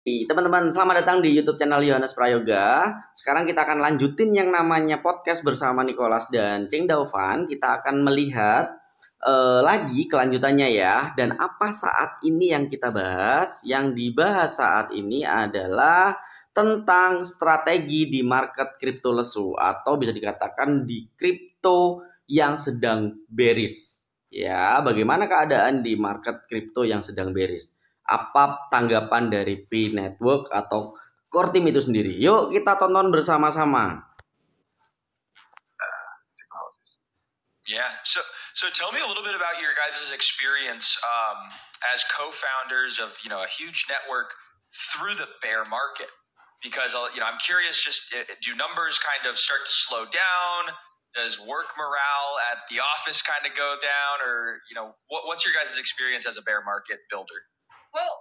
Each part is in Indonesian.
Teman-teman, selamat datang di YouTube channel Yohanes Prayoga. Sekarang kita akan lanjutin yang namanya podcast bersama Nicholas dan Cheng Daovan. Kita akan melihat lagi kelanjutannya ya. Dan apa saat ini yang kita bahas? Yang dibahas saat ini adalah tentang strategi di market kripto lesu atau bisa dikatakan di kripto yang sedang bearish. Ya, bagaimana keadaan di market kripto yang sedang bearish? Apa tanggapan dari P Network atau core team itu sendiri? Yuk kita tonton bersama-sama. Yeah, so tell me a little bit about your guys' experience as co-founders of a huge network through the bear market, because I'm curious. Just do numbers kind of start to slow down? Does work morale at the office kind of go down, or what's your guys' experience as a bear market builder? Well,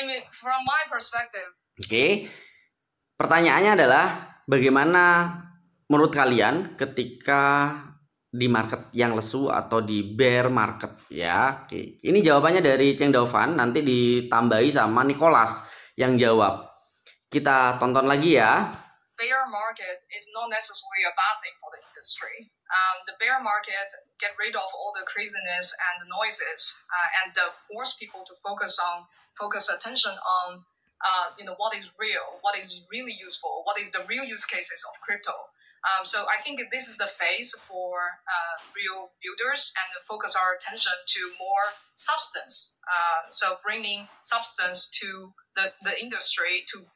I mean, from my perspective. Oke. Pertanyaannya adalah bagaimana menurut kalian ketika di market yang lesu atau di bear market ya? Oke. Ini jawabannya dari Cheng Daovan, nanti ditambahi sama Nicholas yang jawab. Kita tonton lagi ya. Bear market is not necessarily a bad thing for the industry. The bear market get rid of all the craziness and the noises, and force people to focus attention on what is real, what is really useful, what is the real use cases of crypto. So I think this is the phase for real builders, and focus our attention to more substance. So bringing substance to the industry to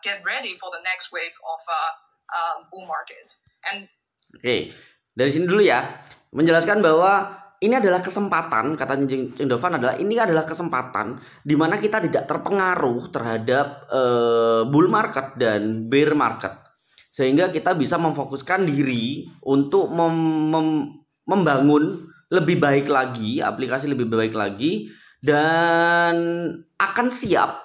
get ready for the next wave of bull market. And Oke, dari sini dulu ya, menjelaskan bahwa ini adalah kesempatan, katanya Cheng Daovan ini adalah kesempatan di mana kita tidak terpengaruh terhadap bull market dan bear market, sehingga kita bisa memfokuskan diri untuk membangun lebih baik lagi, aplikasi lebih baik lagi, dan akan siap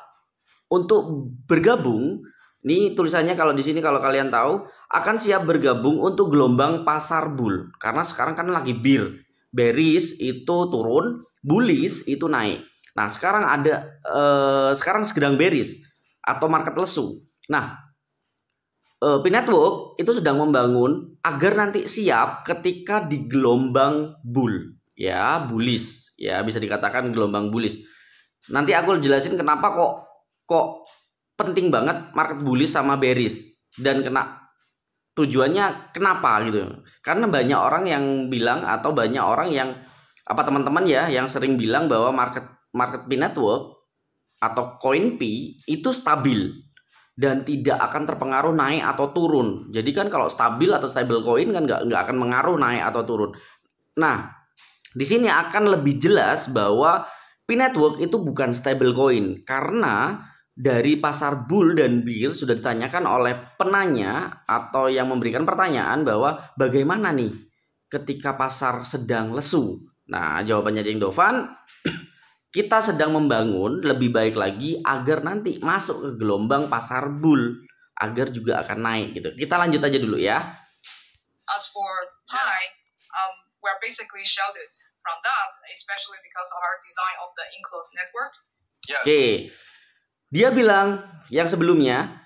untuk bergabung. Ini tulisannya kalau di sini, kalau kalian tahu, akan siap bergabung untuk gelombang pasar bull. Karena sekarang kan lagi bearish itu turun, bullish itu naik. Nah, sekarang sekarang sedang bearish atau market lesu. Nah, P Network itu sedang membangun agar nanti siap ketika di gelombang bull, ya, bullish, ya, bisa dikatakan gelombang bullish. Nanti aku jelasin kenapa kok penting banget market bullish sama bearish, dan tujuannya kenapa gitu. Karena banyak orang yang bilang, atau banyak orang yang teman-teman ya yang sering bilang bahwa market P Network atau koin P itu stabil dan tidak akan terpengaruh naik atau turun. Jadi kan kalau stabil atau stable coin kan nggak akan mengaruh naik atau turun. Nah, di sini akan lebih jelas bahwa P Network itu bukan stable coin, karena dari pasar bull dan bear sudah ditanyakan oleh penanya atau yang memberikan pertanyaan bahwa bagaimana nih ketika pasar sedang lesu. Nah, jawabannya Cheng Daovan, kita sedang membangun lebih baik lagi agar nanti masuk ke gelombang pasar bull, agar juga akan naik gitu. Kita lanjut aja dulu ya. As for Pi, we're basically shielded from that, especially because of our design of the enclosed network. Yeah. Oke. Dia bilang yang sebelumnya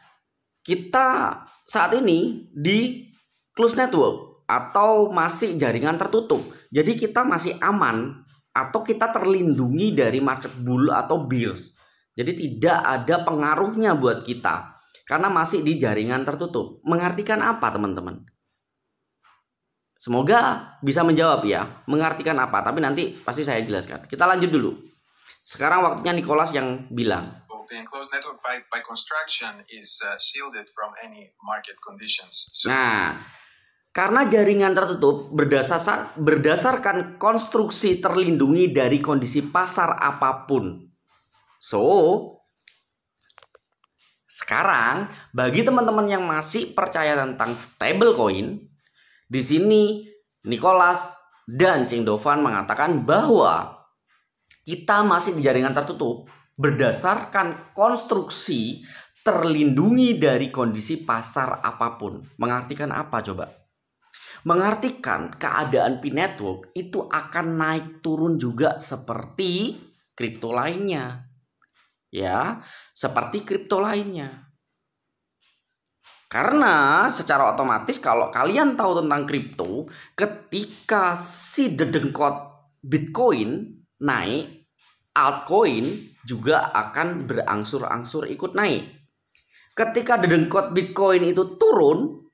kita saat ini di closed network atau masih jaringan tertutup. Jadi kita masih aman atau kita terlindungi dari market bull atau bears. Jadi tidak ada pengaruhnya buat kita karena masih di jaringan tertutup. Mengartikan apa, teman-teman? Semoga bisa menjawab ya. Mengartikan apa? Tapi nanti pasti saya jelaskan. Kita lanjut dulu. Sekarang waktunya Nicholas yang bilang. The enclosed network by construction is shielded from any market conditions. Nah, karena jaringan tertutup berdasarkan konstruksi terlindungi dari kondisi pasar apapun. So, sekarang bagi teman-teman yang masih percaya tentang stablecoin, di sini Nicholas dan Cheng Daovan mengatakan bahwa kita masih di jaringan tertutup berdasarkan konstruksi terlindungi dari kondisi pasar apapun. Mengartikan apa coba? Mengartikan keadaan P Network itu akan naik turun juga seperti kripto lainnya. ya, seperti kripto lainnya. Karena secara otomatis kalau kalian tahu tentang kripto, ketika si dedengkot Bitcoin naik, altcoin juga akan berangsur-angsur ikut naik. Ketika dedengkot Bitcoin itu turun,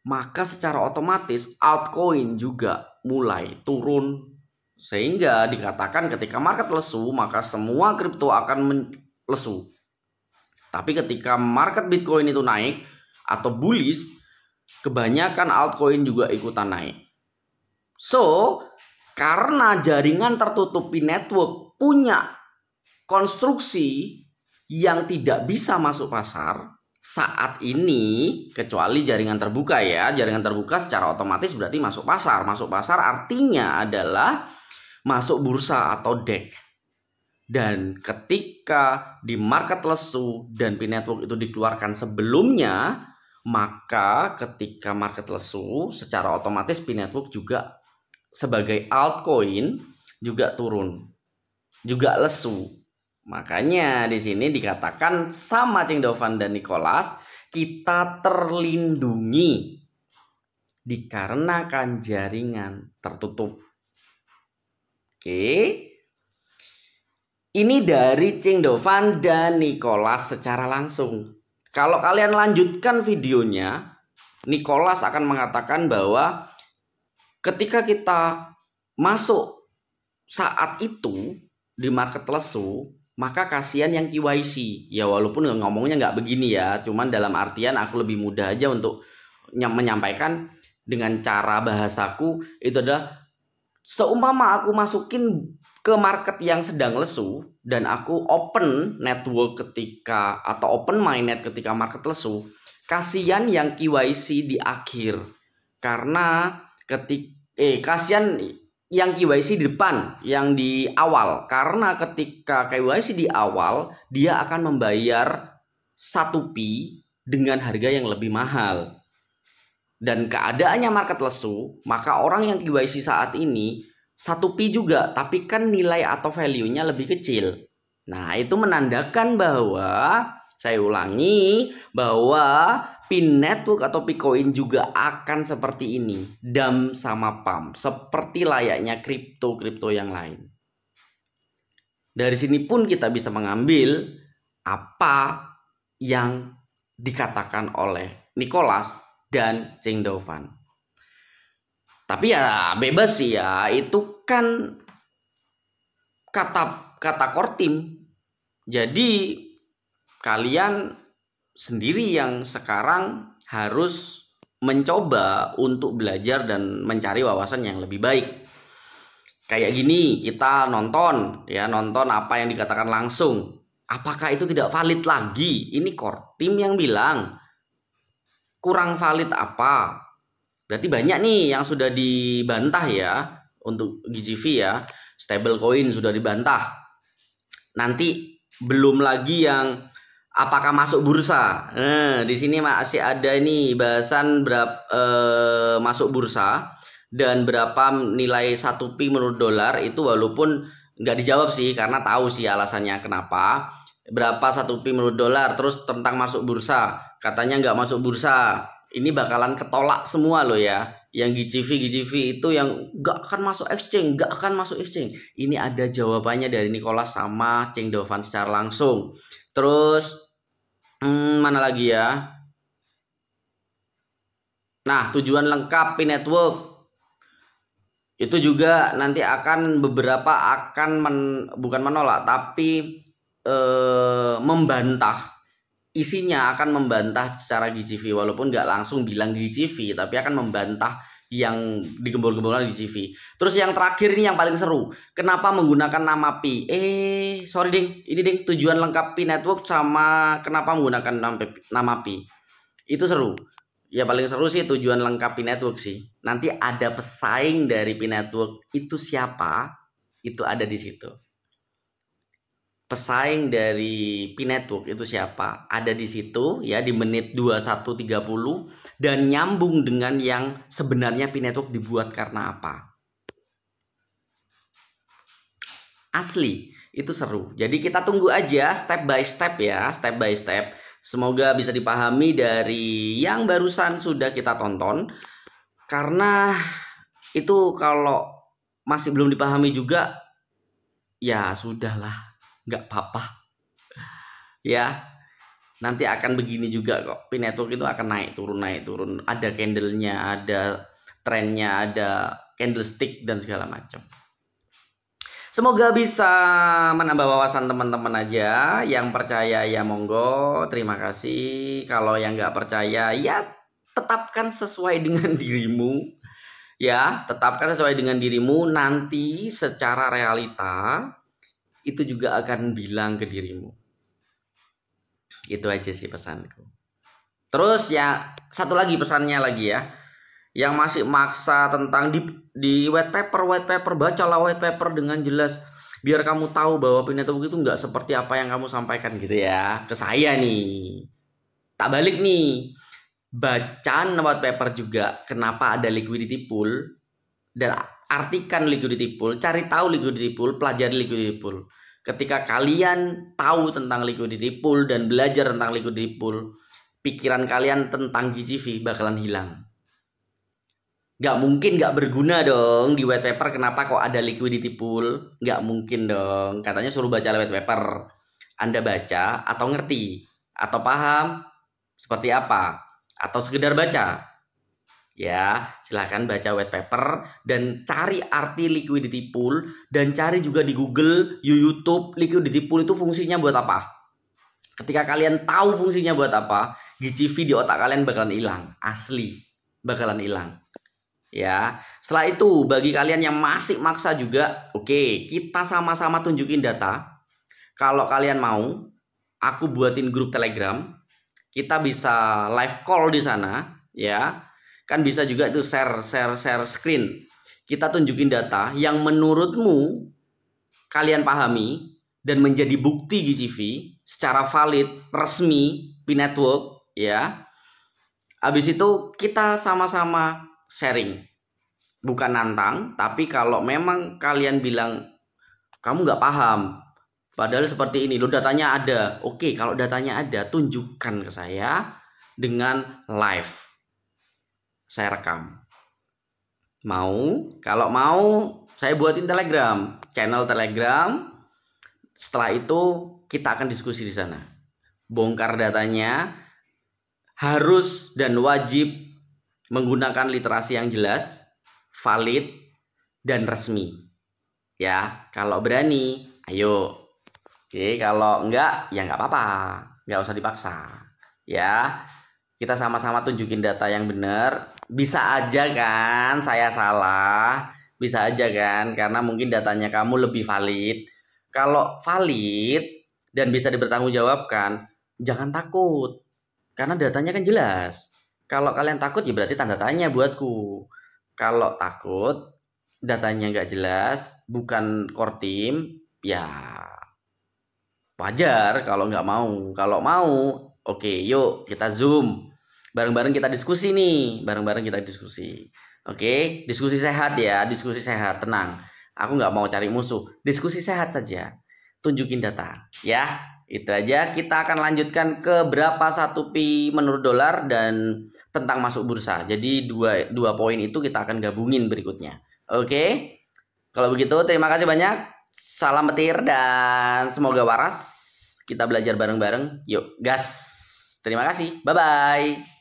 maka secara otomatis altcoin juga mulai turun. Sehingga dikatakan ketika market lesu, maka semua kripto akan lesu. Tapi ketika market Bitcoin itu naik atau bullish, kebanyakan altcoin juga ikutan naik. So, karena jaringan tertutup P-Network punya konstruksi yang tidak bisa masuk pasar saat ini, kecuali jaringan terbuka ya. Jaringan terbuka secara otomatis berarti masuk pasar. Masuk pasar artinya adalah masuk bursa atau DEX. Dan ketika di market lesu dan P-Network itu dikeluarkan sebelumnya, maka ketika market lesu secara otomatis P-Network juga sebagai altcoin juga turun, juga lesu. Makanya di sini dikatakan sama Cheng Dao-Fan dan Nicholas, kita terlindungi dikarenakan jaringan tertutup. Oke. Ini dari Cheng Dao-Fan dan Nicholas secara langsung. Kalau kalian lanjutkan videonya, Nicholas akan mengatakan bahwa ketika kita masuk saat itu di market lesu, maka kasihan yang KYC. Ya walaupun ngomongnya nggak begini ya, cuman dalam artian aku lebih mudah aja untuk menyampaikan dengan cara bahasaku itu adalah seumpama aku masukin ke market yang sedang lesu dan aku open network ketika atau open mainnet ketika market lesu, kasihan yang KYC di akhir. Karena kasihan yang KYC di depan, yang di awal. Karena ketika KYC di awal, dia akan membayar 1 P dengan harga yang lebih mahal. Dan keadaannya market lesu, maka orang yang KYC saat ini 1 P juga, tapi kan nilai atau value-nya lebih kecil. Nah, itu menandakan bahwa, saya ulangi, bahwa P-Network atau P-Coin juga akan seperti ini, dump sama pump, seperti layaknya kripto-kripto yang lain. Dari sini pun kita bisa mengambil apa yang dikatakan oleh Nicholas dan Cheng Dao-Fan. Tapi ya bebas sih ya, itu kan kata core team. Jadi kalian sendiri yang sekarang harus mencoba untuk belajar dan mencari wawasan yang lebih baik. Kayak gini, kita nonton apa yang dikatakan langsung. Apakah itu tidak valid lagi? Ini core team yang bilang. Kurang valid apa? Berarti banyak nih yang sudah dibantah ya untuk GGV ya, stablecoin sudah dibantah. Nanti belum lagi yang apakah masuk bursa. Nah, di sini masih ada nih bahasan masuk bursa dan berapa nilai 1 P menurut dolar itu, walaupun nggak dijawab sih karena tahu sih alasannya kenapa. Berapa 1 P menurut dolar, terus tentang masuk bursa, katanya nggak masuk bursa. Ini bakalan ketolak semua loh ya. Yang GGV itu yang gak akan masuk exchange, gak akan masuk exchange. Ini ada jawabannya dari Nicholas sama Cheng Dao-Fan secara langsung. Terus mana lagi ya? Nah, tujuan lengkap P-Network itu juga nanti akan beberapa akan bukan menolak tapi membantah. Isinya akan membantah secara GGV, walaupun nggak langsung bilang GGV, tapi akan membantah yang digembor-gemborkan GGV. Terus yang terakhir ini yang paling seru, kenapa menggunakan nama P? Sorry ding, ini ding tujuan lengkap P-Network sama kenapa menggunakan nama P. Itu seru. Ya paling seru sih tujuan lengkap P-Network sih. Nanti ada pesaing dari P-Network itu siapa? Itu ada di situ. Pesaing dari P-Network itu siapa? Ada di situ ya di menit 21.30 dan nyambung dengan yang sebenarnya P-Network dibuat karena apa. Asli, Itu seru. Jadi kita tunggu aja step by step ya, step by step. Semoga bisa dipahami dari yang barusan sudah kita tonton. Karena itu kalau masih belum dipahami juga, ya sudahlah, nggak apa-apa. Ya, nanti akan begini juga kok. Pin network itu akan naik turun. Ada candlenya, ada trennya, ada candlestick dan segala macam. Semoga bisa menambah wawasan teman-teman aja. Yang percaya ya monggo, terima kasih. Kalau yang nggak percaya ya tetapkan sesuai dengan dirimu. Ya, tetapkan sesuai dengan dirimu. Nanti secara realita itu juga akan bilang ke dirimu. Itu aja sih pesanku. Terus ya satu lagi pesannya lagi ya. Yang masih maksa tentang di white paper, bacalah white paper dengan jelas biar kamu tahu bahwa pin network itu nggak seperti apa yang kamu sampaikan gitu ya ke saya nih. Tak balik nih, bacaan white paper juga kenapa ada liquidity pool dan artikan liquidity pool, cari tahu liquidity pool, pelajari liquidity pool. Ketika kalian tahu tentang liquidity pool dan belajar tentang liquidity pool, pikiran kalian tentang GCV bakalan hilang. Nggak mungkin nggak berguna dong di white paper. Kenapa kok ada liquidity pool? Nggak mungkin dong. Katanya suruh baca white paper. Anda baca atau ngerti atau paham seperti apa atau sekedar baca? Ya, silahkan baca white paper dan cari arti liquidity pool dan cari juga di Google, YouTube liquidity pool itu fungsinya buat apa? Ketika kalian tahu fungsinya buat apa, GCV di otak kalian bakalan hilang, asli bakalan hilang. Ya, setelah itu bagi kalian yang masih maksa juga, oke, kita sama-sama tunjukin data. Kalau kalian mau, aku buatin grup Telegram. Kita bisa live call di sana, ya. Kan bisa juga itu share screen. Kita tunjukin data yang menurutmu kalian pahami dan menjadi bukti GCV secara valid, resmi, pin network, ya. Habis itu kita sama-sama sharing, bukan nantang, tapi kalau memang kalian bilang kamu nggak paham, padahal seperti ini, lo datanya ada, oke, kalau datanya ada, tunjukkan ke saya dengan live, saya rekam. Mau? Kalau mau, saya buatin Telegram, channel Telegram. Setelah itu kita akan diskusi di sana, bongkar datanya, harus dan wajib menggunakan literasi yang jelas, valid, dan resmi. Ya, kalau berani, ayo. Oke, kalau enggak, ya enggak apa-apa. Enggak usah dipaksa. Ya, kita sama-sama tunjukin data yang benar. Bisa aja kan saya salah. Bisa aja kan, karena mungkin datanya kamu lebih valid. Kalau valid dan bisa dipertanggungjawabkan, jangan takut. Karena datanya kan jelas. Kalau kalian takut ya berarti tanda tanya buatku. Kalau takut, datanya nggak jelas, bukan core team, ya wajar kalau nggak mau. Kalau mau, oke, yuk kita zoom. Bareng-bareng kita diskusi nih. Bareng-bareng kita diskusi. Oke, diskusi sehat ya, diskusi sehat, tenang. Aku nggak mau cari musuh. Diskusi sehat saja. Tunjukin data, ya. Itu aja. Kita akan lanjutkan ke berapa 1 pi menurut dolar dan tentang masuk bursa. Jadi dua poin itu kita akan gabungin berikutnya. Oke. Kalau begitu terima kasih banyak. Salam petir dan semoga waras. Kita belajar bareng-bareng. Yuk, gas. Terima kasih. Bye-bye.